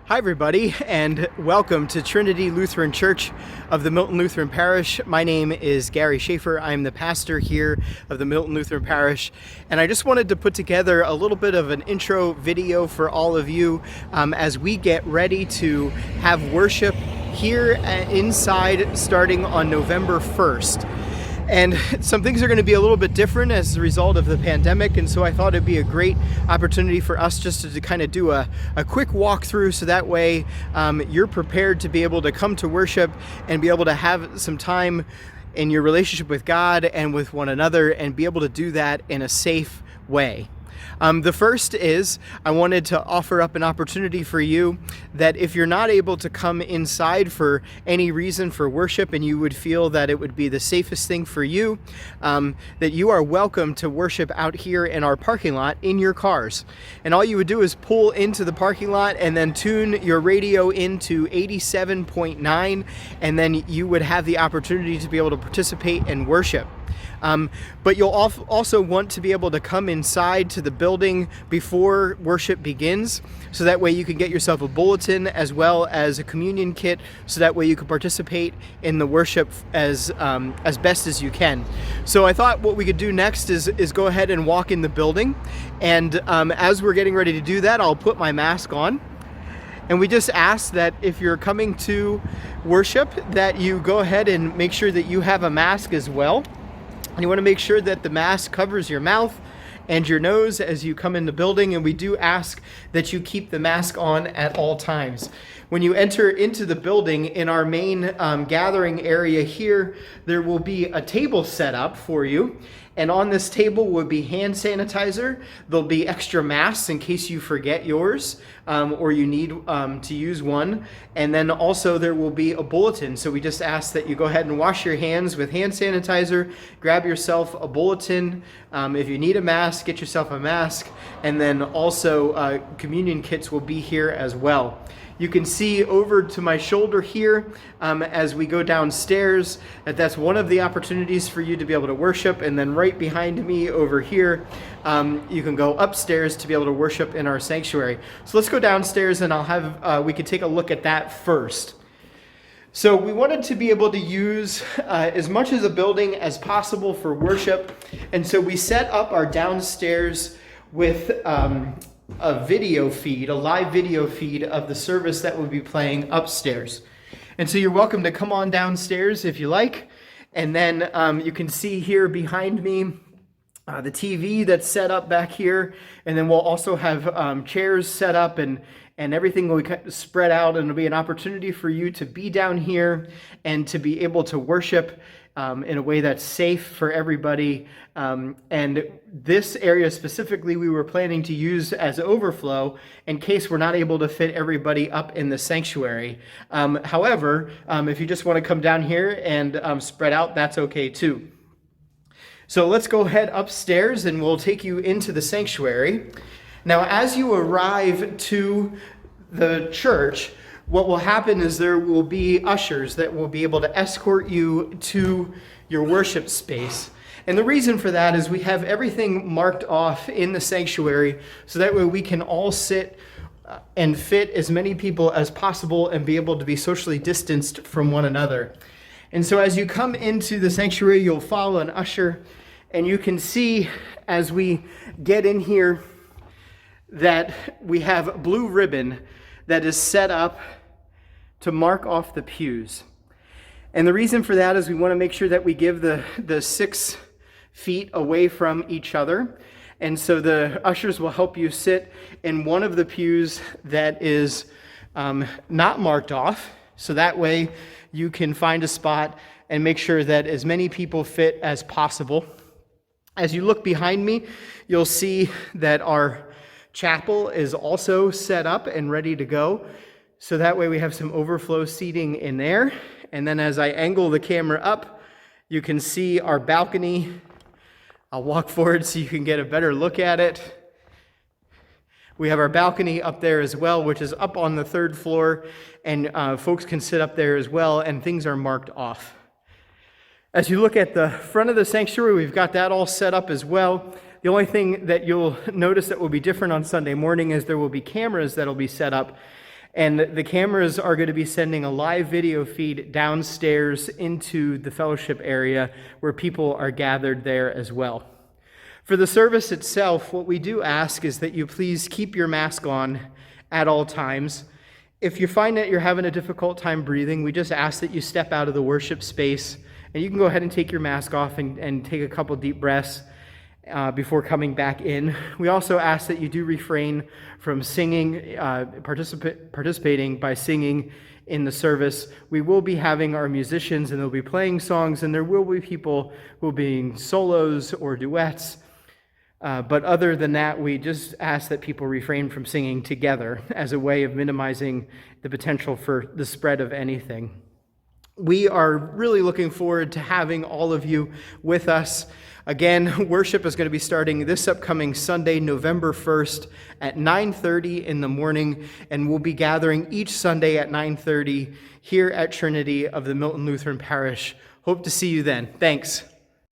Hi everybody, and welcome to Trinity Lutheran Church of the Milton Lutheran Parish. My name is Gary Schaefer. I'm the pastor here of the Milton Lutheran Parish, and I just wanted to put together a little bit of an intro video for all of you as we get ready to have worship here inside starting on November 1st. And some things are going to be a little bit different as a result of the pandemic, and so I thought it'd be a great opportunity for us just to kind of do a quick walkthrough, so that way you're prepared to be able to come to worship and be able to have some time in your relationship with God and with one another, and be able to do that in a safe way. The first is I wanted to offer up an opportunity for you that if you're not able to come inside for any reason for worship, and you would feel that it would be the safest thing for you, that you are welcome to worship out here in our parking lot in your cars. And all you would do is pull into the parking lot and then tune your radio into 87.9, and then you would have the opportunity to be able to participate and worship. But you'll also want to be able to come inside to the building before worship begins, so that way you can get yourself a bulletin as well as a communion kit, so that way you can participate in the worship as best as you can. So I thought what we could do next is go ahead and walk in the building, and as we're getting ready to do that, I'll put my mask on. And we just ask that if you're coming to worship, that you go ahead and make sure that you have a mask as well. And you want to make sure that the mask covers your mouth and your nose as you come in the building, and we do ask that you keep the mask on at all times. When you enter into the building, in our main gathering area here, there will be a table set up for you. And on this table would be hand sanitizer. There'll be extra masks in case you forget yours or you need to use one. And then also there will be a bulletin. So we just ask that you go ahead and wash your hands with hand sanitizer, grab yourself a bulletin. If you need a mask, get yourself a mask. And then also communion kits will be here as well. You can see over to my shoulder here as we go downstairs that's one of the opportunities for you to be able to worship. And then right behind me over here, you can go upstairs to be able to worship in our sanctuary. So let's go downstairs, and I'll have we could take a look at that first. So we wanted to be able to use as much of the building as possible for worship, and so we set up our downstairs with a video feed, a live video feed of the service that will be playing upstairs. And so you're welcome to come on downstairs if you like. And then you can see here behind me the TV that's set up back here. And then we'll also have chairs set up, and everything will be spread out, and it'll be an opportunity for you to be down here and to be able to worship in a way that's safe for everybody. And this area specifically we were planning to use as overflow in case we're not able to fit everybody up in the sanctuary. However, if you just want to come down here and spread out, that's okay too. So let's go ahead upstairs and we'll take you into the sanctuary. Now, as you arrive to the church, what will happen is there will be ushers that will be able to escort you to your worship space. And the reason for that is we have everything marked off in the sanctuary, so that way we can all sit and fit as many people as possible and be able to be socially distanced from one another. And so as you come into the sanctuary, you'll follow an usher, and you can see as we get in here that we have blue ribbon that is set up to mark off the pews. And the reason for that is we want to make sure that we give the 6 feet away from each other. And so the ushers will help you sit in one of the pews that is not marked off. So that way you can find a spot and make sure that as many people fit as possible. As you look behind me, you'll see that our chapel is also set up and ready to go. So that way we have some overflow seating in there. And then as I angle the camera up, you can see our balcony. I'll walk forward so you can get a better look at it. We have our balcony up there as well, which is up on the 3rd floor, and folks can sit up there as well, and things are marked off. As you look at the front of the sanctuary, we've got that all set up as well. The only thing that you'll notice that will be different on Sunday morning is there will be cameras that will be set up. And the cameras are going to be sending a live video feed downstairs into the fellowship area where people are gathered there as well. For the service itself, what we do ask is that you please keep your mask on at all times. If you find that you're having a difficult time breathing, we just ask that you step out of the worship space, and you can go ahead and take your mask off and take a couple deep breaths before coming back in. We also ask that you do refrain from singing, participating by singing in the service. We will be having our musicians, and they'll be playing songs, and there will be people who will be in solos or duets. But other than that, we just ask that people refrain from singing together as a way of minimizing the potential for the spread of anything. We are really looking forward to having all of you with us. Again, worship is going to be starting this upcoming Sunday, November 1st at 9:30 in the morning, and we'll be gathering each Sunday at 9:30 here at Trinity of the Milton Lutheran Parish. Hope to see you then. Thanks.